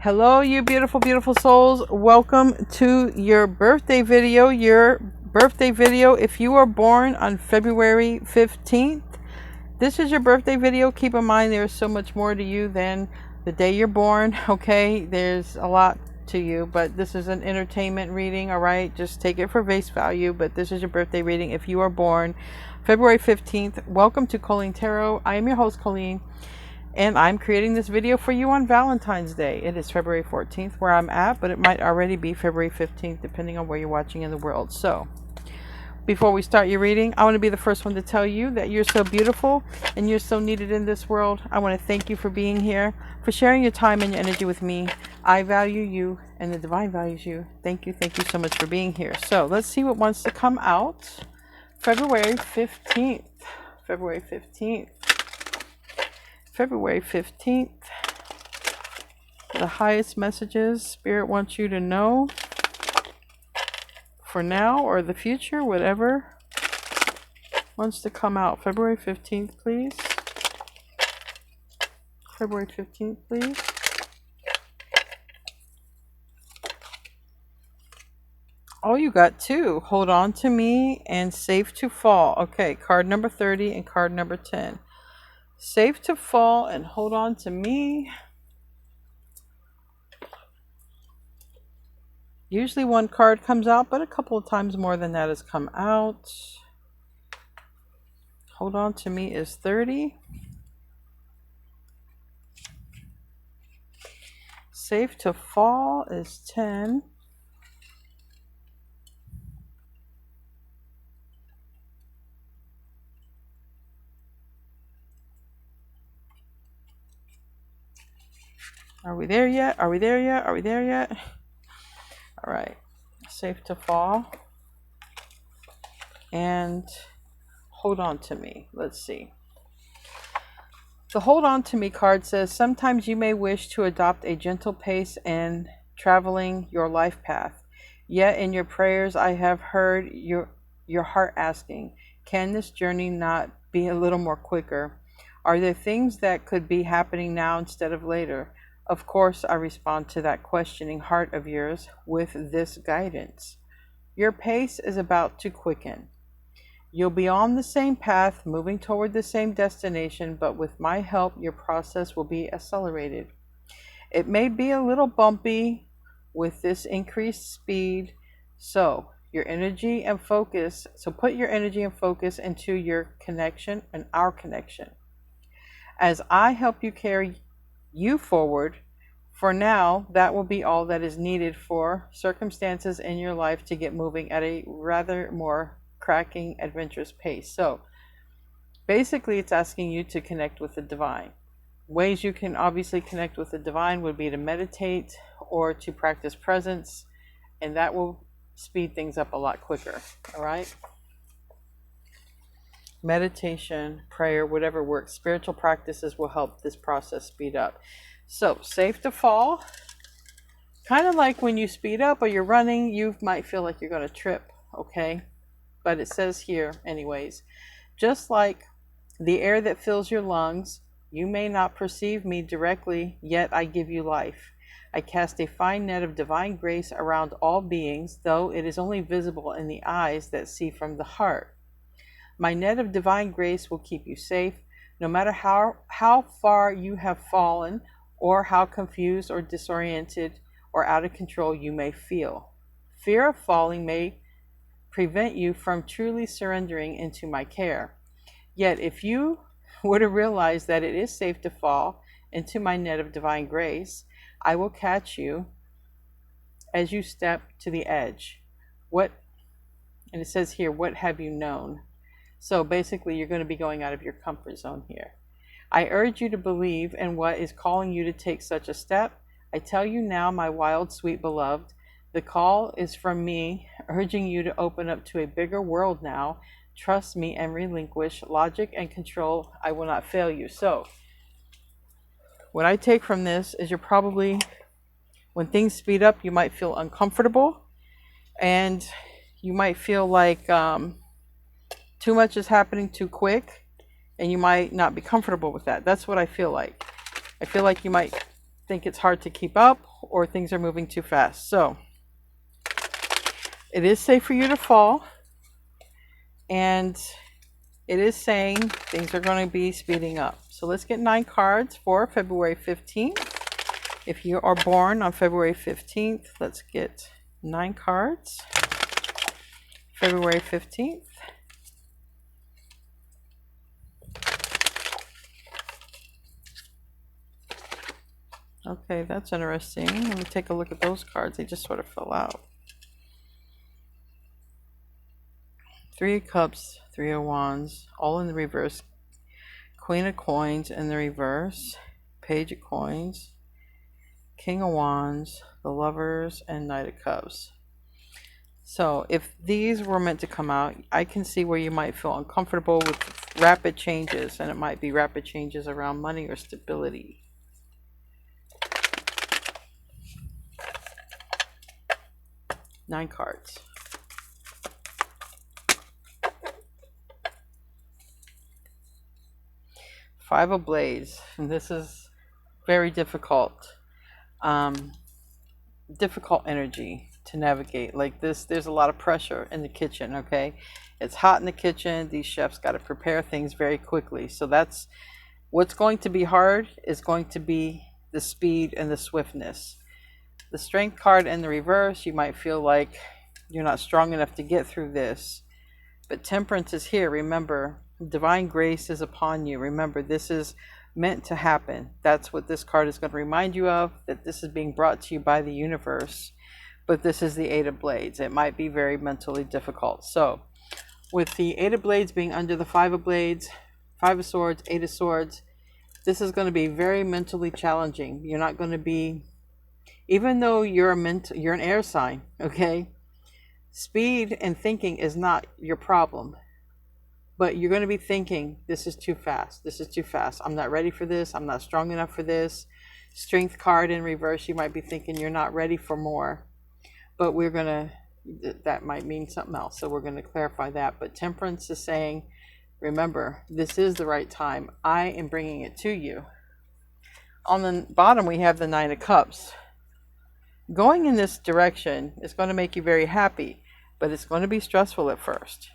Hello, you beautiful, beautiful souls. Welcome to your birthday video. If you are born on February 15th, this is your birthday video. Keep in mind there is so much more to you than the day you're born, okay? There's a lot to you, but this is an entertainment reading, all right? Just take it for face value, but this is your birthday reading. If you are born February 15th, welcome to Colleen Tarot. I am your host, Colleen. And I'm creating this video for you on Valentine's Day. It is February 14th where I'm at, but it might already be February 15th depending on where you're watching in the world. So, before we start your reading, I want to be the first one to tell you that you're so beautiful and you're so needed in this world. I want to thank you for being here, for sharing your time and your energy with me. I value you and the divine values you. Thank you so much for being here. So, let's see what wants to come out. February 15th. February 15th. February 15th, the highest messages Spirit wants you to know for now or the future, whatever wants to come out. February 15th, please. February 15th, please. Oh, you got two. Hold on to me and safe to fall. Okay, card number 30 and card number 10. Safe to fall and hold on to me. Usually one card comes out, but a couple of times more than that has come out. Hold on to me is 30. Safe to fall is 10. Are we there yet? Are we there yet? Are we there yet? All right. Safe to fall. And hold on to me. Let's see. The hold on to me card says, sometimes you may wish to adopt a gentle pace in traveling your life path. Yet in your prayers, I have heard your heart asking, can this journey not be a little more quicker? Are there things that could be happening now instead of later? Of course, I respond to that questioning heart of yours with this guidance. Your pace is about to quicken. You'll be on the same path, moving toward the same destination, but with my help, your process will be accelerated. It may be a little bumpy with this increased speed, so put your energy and focus into your connection and our connection. As I help you carry you forward, for now, that will be all that is needed for circumstances in your life to get moving at a rather more cracking, adventurous pace. So basically it's asking you to connect with the divine. Ways you can obviously connect with the divine would be to meditate or to practice presence, and that will speed things up a lot quicker. All right? Meditation, prayer, whatever works. Spiritual practices will help this process speed up. So, safe to fall. Kind of like when you speed up or you're running, you might feel like you're going to trip, okay? But it says here, anyways, just like the air that fills your lungs, you may not perceive me directly, yet I give you life. I cast a fine net of divine grace around all beings, though it is only visible in the eyes that see from the heart. My net of divine grace will keep you safe, no matter how far you have fallen or how confused or disoriented or out of control you may feel. Fear of falling may prevent you from truly surrendering into my care. Yet if you were to realize that it is safe to fall into my net of divine grace, I will catch you as you step to the edge. And it says here, what have you known? So basically, you're going to be going out of your comfort zone here. I urge you to believe in what is calling you to take such a step. I tell you now, my wild, sweet beloved, the call is from me, urging you to open up to a bigger world now. Trust me and relinquish logic and control. I will not fail you. So, what I take from this is when things speed up, you might feel uncomfortable. And you might feel like too much is happening too quick, and you might not be comfortable with that. That's what I feel like. I feel like you might think it's hard to keep up, or things are moving too fast. So it is safe for you to fall, and it is saying things are going to be speeding up. So let's get 9 cards for February 15th. If you are born on February 15th, let's get 9 cards. February 15th. Okay, that's interesting. Let me take a look at those cards. They just sort of fell out. 3 of Cups, 3 of Wands, all in the reverse. Queen of Coins in the reverse. Page of Coins. King of Wands, the Lovers, and Knight of Cups. So if these were meant to come out, I can see where you might feel uncomfortable with rapid changes, and it might be rapid changes around money or stability. Nine cards. Five of Blades, and this is very difficult. Difficult energy to navigate. Like this, there's a lot of pressure in the kitchen, okay? It's hot in the kitchen. These chefs got to prepare things very quickly. So that's what's going to be hard, is going to be the speed and the swiftness. The Strength card in the reverse, you might feel like you're not strong enough to get through this. But Temperance is here. Remember, divine grace is upon you. Remember, this is meant to happen. That's what this card is going to remind you of, that this is being brought to you by the universe. But this is the Eight of Blades. It might be very mentally difficult. So with the Eight of Blades being under the Five of Blades, Five of Swords, Eight of Swords, this is going to be very mentally challenging. You're not going to be, even though you're an air sign, okay? Speed and thinking is not your problem. But you're going to be thinking, this is too fast. This is too fast. I'm not ready for this. I'm not strong enough for this. Strength card in reverse, you might be thinking you're not ready for more. But we're going to, that might mean something else. So we're going to clarify that. But Temperance is saying, remember, this is the right time. I am bringing it to you. On the bottom, we have the Nine of Cups. Going in this direction is going to make you very happy, but it's going to be stressful at first.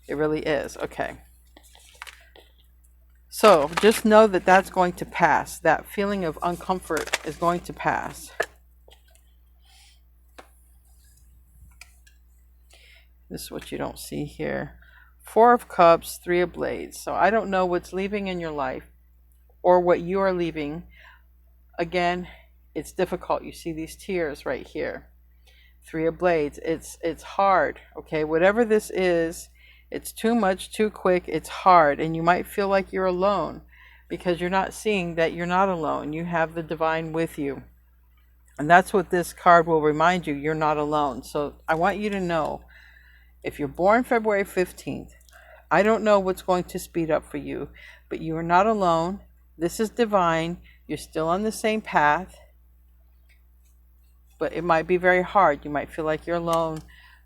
It really is. Okay. So just know that that's going to pass. That feeling of uncomfort is going to pass. This is what you don't see here. Four of Cups, Three of Blades. So I don't know what's leaving in your life or what you are leaving. Again, it's difficult. You see these tears right here. Three of Blades. It's hard. Okay. Whatever this is, it's too much, too quick, it's hard, and you might feel like you're alone because you're not seeing that you're not alone. You have the divine with you. And that's what this card will remind you. You're not alone. So I want you to know, if you're born February 15th, I don't know what's going to speed up for you, but you are not alone. This is divine. You're still on the same path, but it might be very hard. You might feel like you're alone,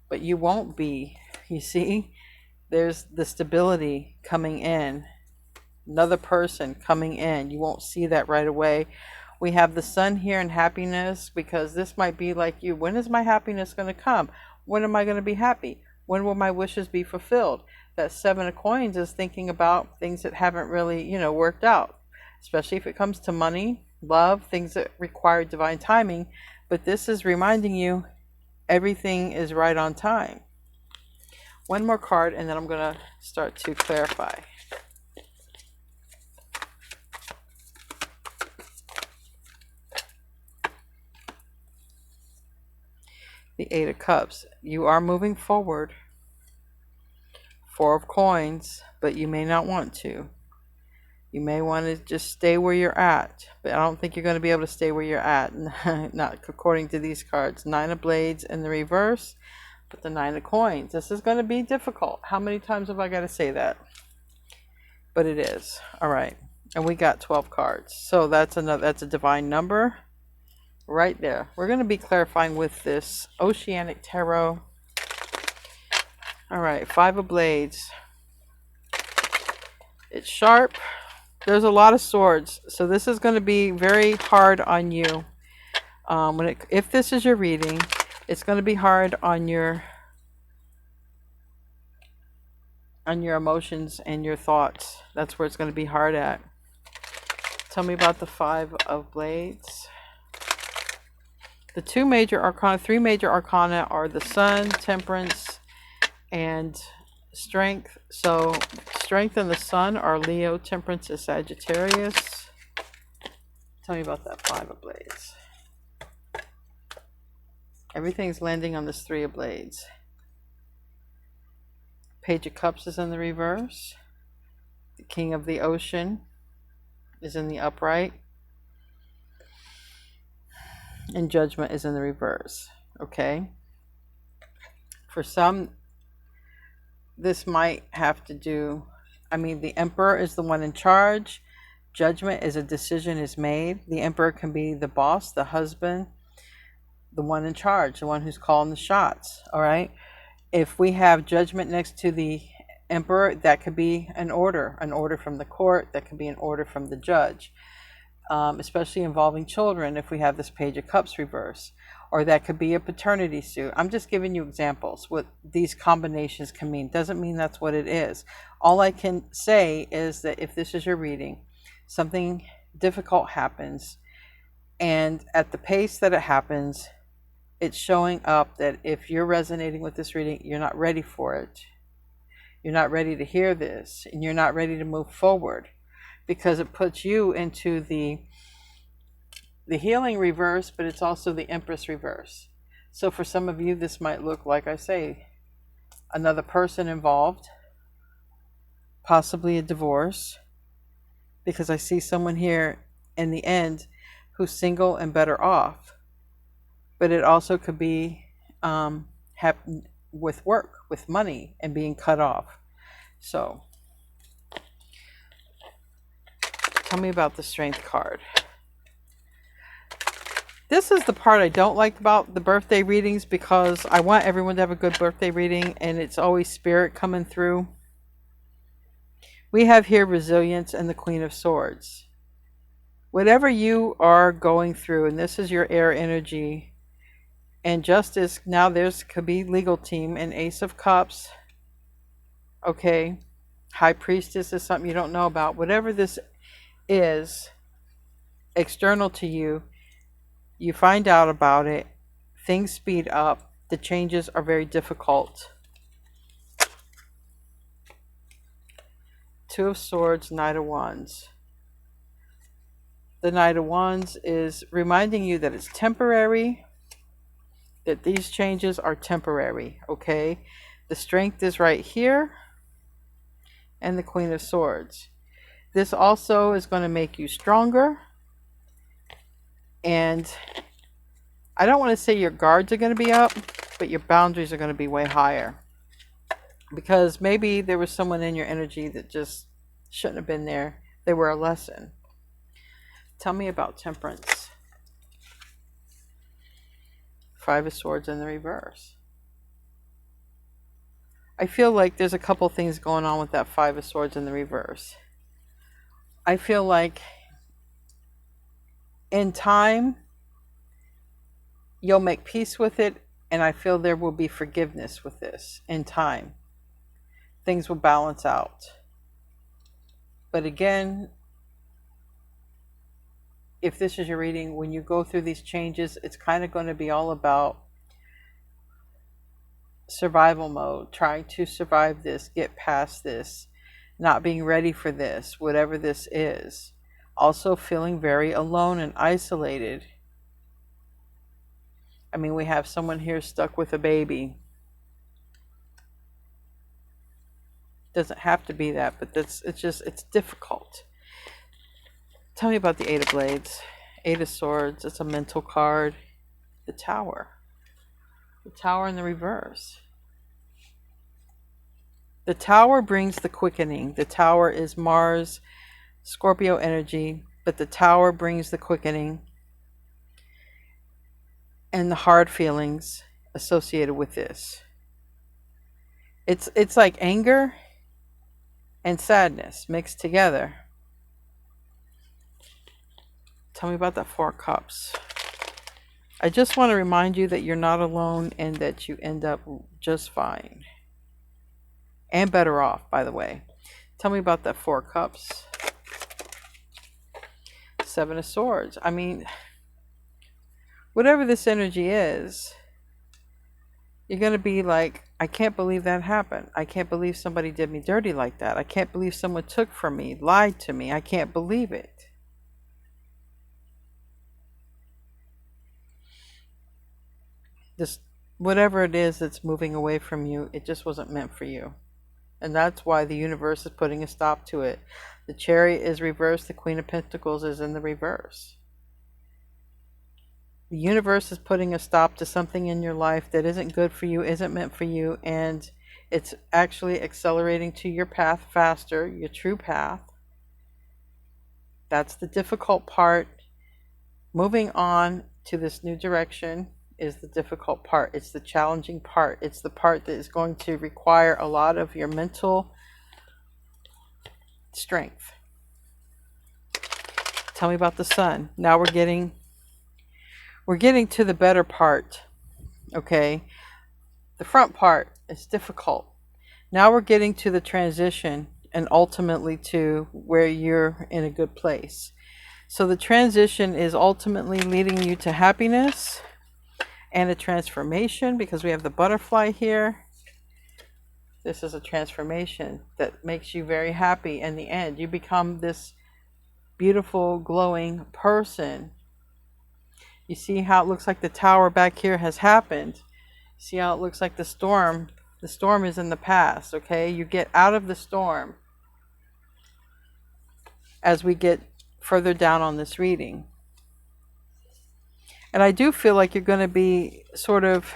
but you won't be. You see? There's the stability coming in, another person coming in. You won't see that right away. We have the Sun here in happiness, because this might be like you. When is my happiness going to come? When am I going to be happy? When will my wishes be fulfilled? That Seven of Coins is thinking about things that haven't really, worked out, especially if it comes to money, love, things that require divine timing. But this is reminding you everything is right on time. One more card, and then I'm going to start to clarify. The Eight of Cups. You are moving forward. Four of Coins, but you may not want to. You may want to just stay where you're at, but I don't think you're going to be able to stay where you're at, not according to these cards. Nine of Blades in the reverse. But the Nine of Coins, this is going to be difficult. How many times have I got to say that? But it is. All right. And we got 12 cards. So that's a divine number right there. We're going to be clarifying with this Oceanic Tarot. All right. Five of Blades. It's sharp. there's a lot of swords. So this is going to be very hard on you. If this is your reading, it's going to be hard on your emotions and your thoughts. That's where it's going to be hard at. Tell me about the Five of Blades. The three major arcana are the Sun, Temperance, and Strength. So Strength and the Sun are Leo, Temperance is Sagittarius. Tell me about that Five of Blades. Everything's landing on this Three of Blades. Page of Cups is in the reverse. The King of the Ocean is in the upright. And Judgment is in the reverse. Okay? For some, this might have to do, the Emperor is the one in charge. Judgment is a decision is made. The Emperor can be the boss, the husband, the one in charge, the one who's calling the shots. All right? If we have Judgment next to the Emperor, that could be an order from the court, that could be an order from the judge, especially involving children if we have this Page of Cups reverse, or that could be a paternity suit. I'm just giving you examples what these combinations can mean. Doesn't mean that's what it is. All I can say is that if this is your reading, something difficult happens, and at the pace that it happens, it's showing up that if you're resonating with this reading, you're not ready for it. You're not ready to hear this, and you're not ready to move forward, because it puts you into the healing reverse, but it's also the Empress reverse. So for some of you, this might look, like I say, another person involved, possibly a divorce, because I see someone here in the end who's single and better off. But it also could be with work, with money, and being cut off. So, tell me about the Strength card. This is the part I don't like about the birthday readings, because I want everyone to have a good birthday reading, and it's always spirit coming through. We have here Resilience and the Queen of Swords. Whatever you are going through, and this is your air energy, and Justice, now could be legal team, and Ace of Cups. Okay. High Priestess is something you don't know about. Whatever this is external to you, you find out about it. Things speed up. The changes are very difficult. Two of Swords, Knight of Wands. The Knight of Wands is reminding you that it's temporary, that these changes are temporary, okay? The Strength is right here, and the Queen of Swords. This also is going to make you stronger, and I don't want to say your guards are going to be up, but your boundaries are going to be way higher, because maybe there was someone in your energy that just shouldn't have been there. They were a lesson. Tell me about Temperance. Five of Swords in the reverse. I feel like there's a couple things going on with that Five of Swords in the reverse. I feel like in time, you'll make peace with it, and I feel there will be forgiveness with this in time. Things will balance out. But again, if this is your reading, when you go through these changes, it's kind of going to be all about survival mode, trying to survive this, get past this, not being ready for this, whatever this is. Also feeling very alone and isolated. We have someone here stuck with a baby. Doesn't have to be that, but it's difficult. Tell me about the Eight of Blades. Eight of Swords, it's a mental card. The Tower. The Tower in the reverse. The Tower brings the quickening. The Tower is Mars, Scorpio energy, but the Tower brings the quickening and the hard feelings associated with this. It's like anger and sadness mixed together. Tell me about that Four of Cups. I just want to remind you that you're not alone and that you end up just fine. And better off, by the way. Tell me about that Four of Cups. Seven of Swords. I mean, whatever this energy is, you're going to be like, I can't believe that happened. I can't believe somebody did me dirty like that. I can't believe someone took from me, lied to me. I can't believe it. This, whatever it is that's moving away from you, it just wasn't meant for you. And that's why the universe is putting a stop to it. The Chariot is reversed. The Queen of Pentacles is in the reverse. The universe is putting a stop to something in your life that isn't good for you, isn't meant for you, and it's actually accelerating to your path faster, your true path. That's the difficult part. Moving on to this new direction is the difficult part. It's the challenging part. It's the part that is going to require a lot of your mental strength. Tell me about the Sun. Now we're getting to the better part. Okay, the front part is difficult. Now we're getting to the transition and ultimately to where you're in a good place. So the transition is ultimately leading you to happiness and a transformation, because we have the butterfly here. This is a transformation that makes you very happy in the end. You become this beautiful, glowing person. You see how it looks like the tower back here has happened. See how it looks like the storm. The storm is in the past, okay? You get out of the storm as we get further down on this reading. And I do feel like you're going to be sort of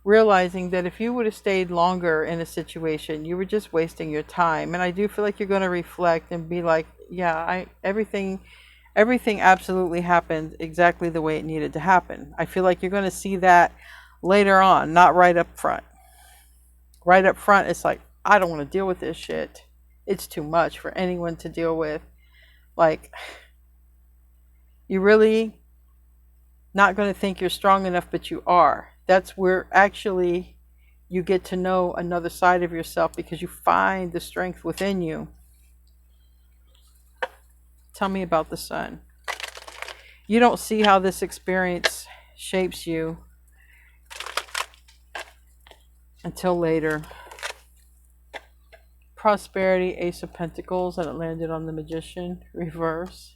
realizing that if you would have stayed longer in a situation, you were just wasting your time. And I do feel like you're going to reflect and be like, yeah, everything absolutely happened exactly the way it needed to happen. I feel like you're going to see that later on, not right up front. Right up front, it's like, I don't want to deal with this shit. It's too much for anyone to deal with. Like, you really not going to think you're strong enough, but you are. That's where actually you get to know another side of yourself, because you find the strength within you. Tell me about the Sun. You don't see how this experience shapes you until later. Prosperity, Ace of Pentacles, and it landed on the Magician, reverse.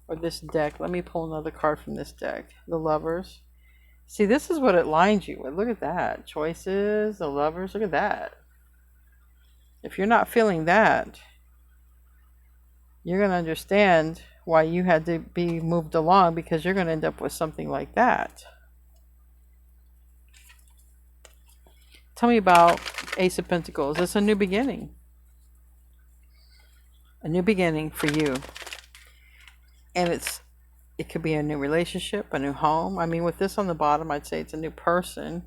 Or this deck. Let me pull another card from this deck. The Lovers. See, this is what it lines you with. Look at that. Choices, the Lovers. Look at that. If you're not feeling that, you're going to understand why you had to be moved along, because you're going to end up with something like that. Tell me about Ace of Pentacles. It's a new beginning. A new beginning for you. And it could be a new relationship, a new home. I mean, with this on the bottom, I'd say it's a new person.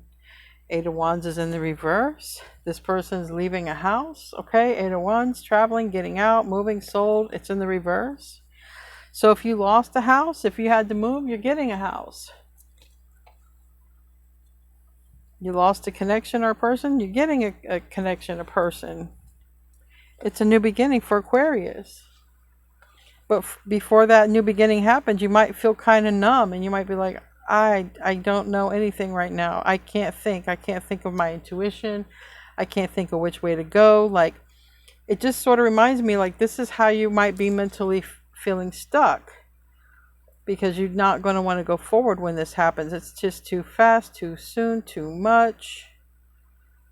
Eight of Wands is in the reverse. This person's leaving a house. Okay, Eight of Wands, traveling, getting out, moving, sold. It's in the reverse. So if you lost a house, if you had to move, you're getting a house. You lost a connection or a person, you're getting a connection, a person. It's a new beginning for Aquarius. But before that new beginning happens, you might feel kind of numb, and you might be like, I don't know anything right now. I can't think of my intuition. I can't think of which way to go. Like, it just sort of reminds me, like, this is how you might be mentally feeling stuck, because you're not going to want to go forward when this happens. It's just too fast, too soon, too much.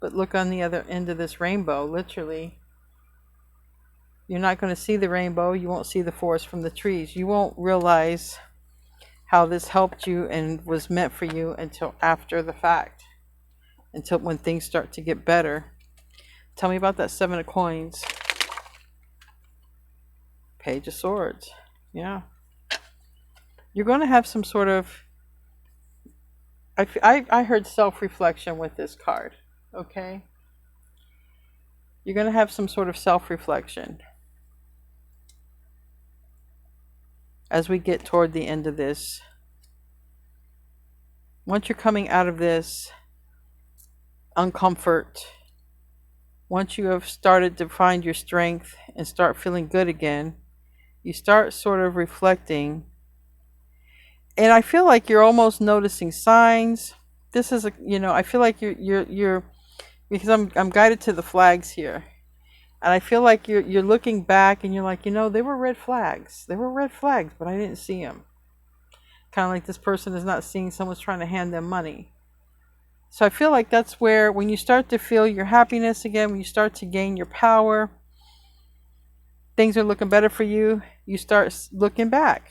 But look on the other end of this rainbow, literally. You're not going to see the rainbow. You won't see the forest from the trees. You won't realize how this helped you and was meant for you until after the fact. Until when things start to get better. Tell me about that Seven of Coins. Page of Swords. Yeah. You're going to have some sort of... I heard self-reflection with this card. Okay? You're going to have some sort of self-reflection. as we get toward the end of this, once you're coming out of this uncomfort, once you have started to find your strength and start feeling good again, you start sort of reflecting. And I feel like you're almost noticing signs. This is I feel like you're because I'm guided to the flags here. And I feel like you're looking back and you're like, they were red flags. They were red flags, but I didn't see them. Kind of like this person is not seeing someone's trying to hand them money. So I feel like that's where, when you start to feel your happiness again, when you start to gain your power, things are looking better for you, you start looking back.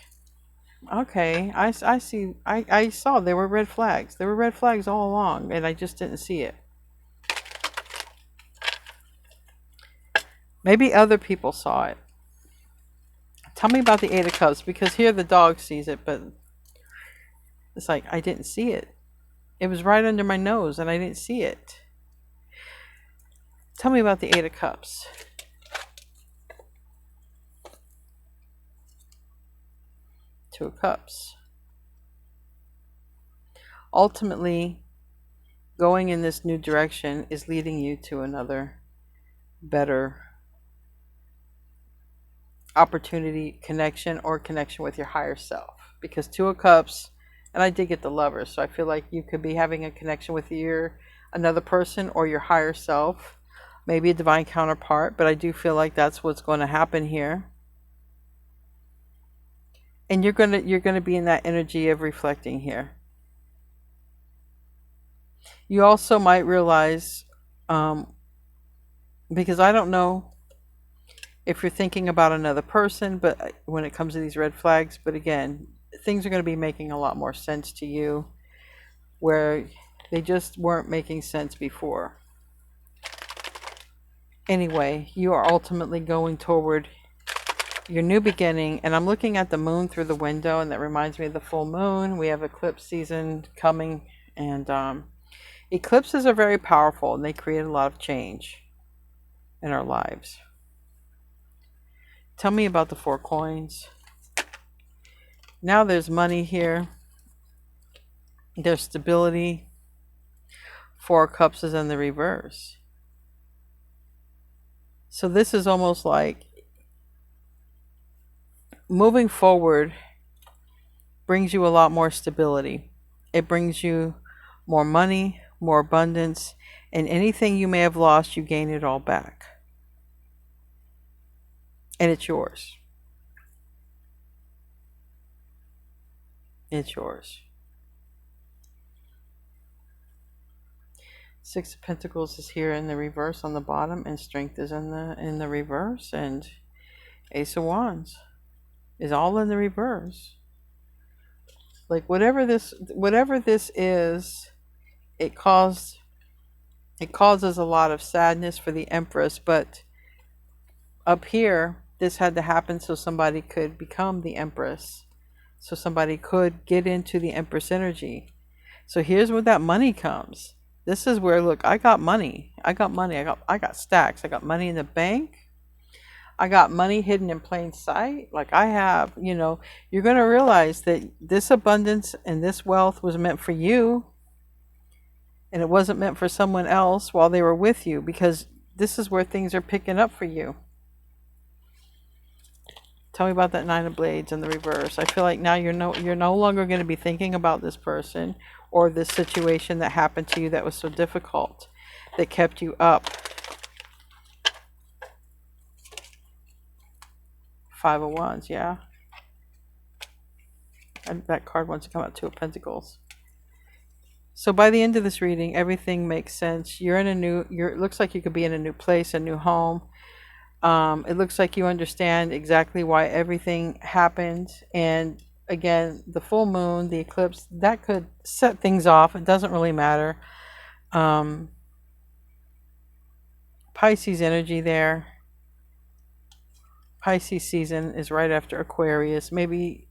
Okay, I see, I saw there were red flags. There were red flags all along, and I just didn't see it. Maybe other people saw it. Tell me about the Eight of Cups, because here the dog sees it, but it's like, I didn't see it. It was right under my nose, and I didn't see it. Tell me about the Eight of Cups. Two of Cups. Ultimately, going in this new direction is leading you to another better opportunity, connection, or connection with your higher self. Because Two of Cups, and I did get the Lovers, so I feel like you could be having a connection with another person or your higher self, maybe a divine counterpart, but I do feel like that's what's going to happen here. And you're gonna be in that energy of reflecting here. You also might realize, because I don't know if you're thinking about another person, but when it comes to these red flags, but again, things are going to be making a lot more sense to you where they just weren't making sense before. Anyway, you are ultimately going toward your new beginning, and I'm looking at the moon through the window, and that reminds me of the full moon. We have eclipse season coming, and eclipses are very powerful, and they create a lot of change in our lives. Tell me about the Four Coins. Now there's money here. There's stability. Four Cups is in the reverse. So this is almost like moving forward brings you a lot more stability. It brings you more money, more abundance, and anything you may have lost, you gain it all back. And it's yours. It's yours. Six of Pentacles is here in the reverse on the bottom, and Strength is in the reverse, and Ace of Wands is all in the reverse. Like whatever this is, it causes a lot of sadness for the Empress, but up here this had to happen so somebody could become the Empress, so somebody could get into the Empress energy. So here's where that money comes. This is where, look, I got money. I got stacks. I got money in the bank. I got money hidden in plain sight. Like I have, you're going to realize that this abundance and this wealth was meant for you, and it wasn't meant for someone else while they were with you, because this is where things are picking up for you. Tell me about that Nine of Blades in the reverse. I feel like now you're no longer going to be thinking about this person or this situation that happened to you that was so difficult, that kept you up. Five of Wands, yeah. And that card wants to come out, Two of Pentacles. So by the end of this reading, everything makes sense. It looks like you could be in a new place, a new home. It looks like you understand exactly why everything happened. And again, the full moon, the eclipse, that could set things off. It doesn't really matter. Pisces energy there. Pisces season is right after Aquarius. Maybe,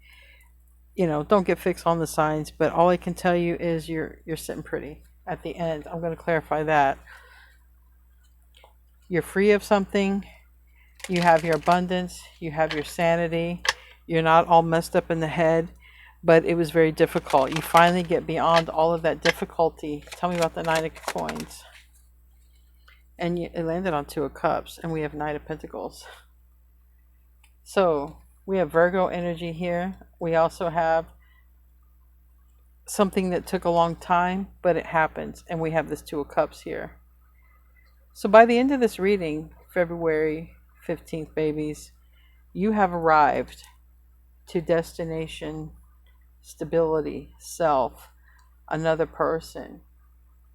don't get fixed on the signs, but all I can tell you is you're sitting pretty at the end. I'm going to clarify that. You're free of something. You have your abundance. You have your sanity. You're not all messed up in the head, but it was very difficult. You finally get beyond all of that difficulty. Tell me about the Nine of Coins. And it landed on Two of Cups, and we have Knight of Pentacles. So we have Virgo energy here. We also have something that took a long time, but it happens. And we have this Two of Cups here. So by the end of this reading, February 15th, babies, you have arrived to destination, stability, self, another person.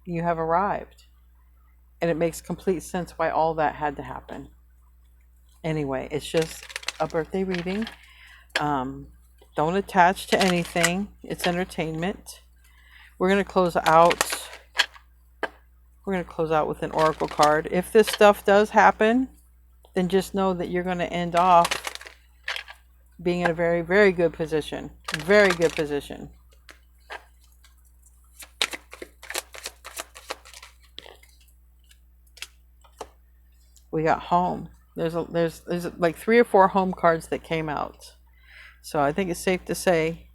You have arrived. And it makes complete sense why all that had to happen. Anyway, it's just a birthday reading. Don't attach to anything. It's entertainment. We're going to close out. We're going to close out with an oracle card. If this stuff does happen, then just know that you're going to end off being in a very, very good position. Very good position. We got home. There's like 3 or 4 home cards that came out. So I think it's safe to say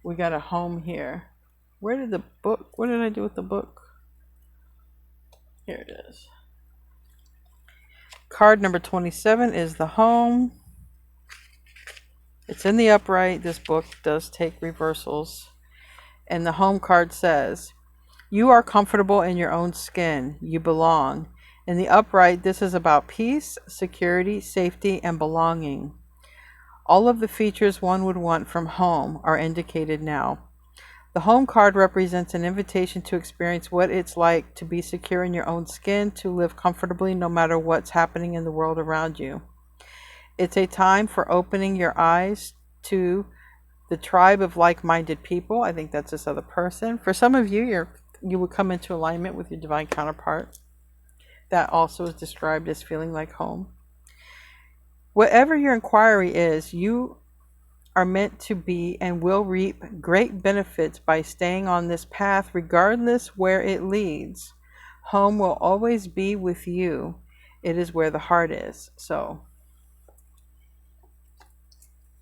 we got a home here. Where did the book, what did I do with the book? Here it is. Card number 27 is the home. It's in the upright. This book does take reversals. And the home card says, you are comfortable in your own skin. You belong. In the upright, this is about peace, security, safety, and belonging. All of the features one would want from home are indicated now. The home card represents an invitation to experience what it's like to be secure in your own skin, to live comfortably no matter what's happening in the world around you. It's a time for opening your eyes to the tribe of like-minded people. I think that's this other person. For some of you, you would come into alignment with your divine counterpart. That also is described as feeling like home. Whatever your inquiry is, you are meant to be and will reap great benefits by staying on this path, regardless where it leads. Home will always be with you. It is where the heart is. So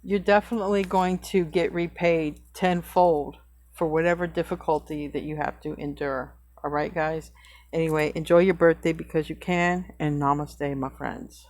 you're definitely going to get repaid tenfold for whatever difficulty that you have to endure. All right, guys? Anyway, enjoy your birthday because you can, and namaste, my friends.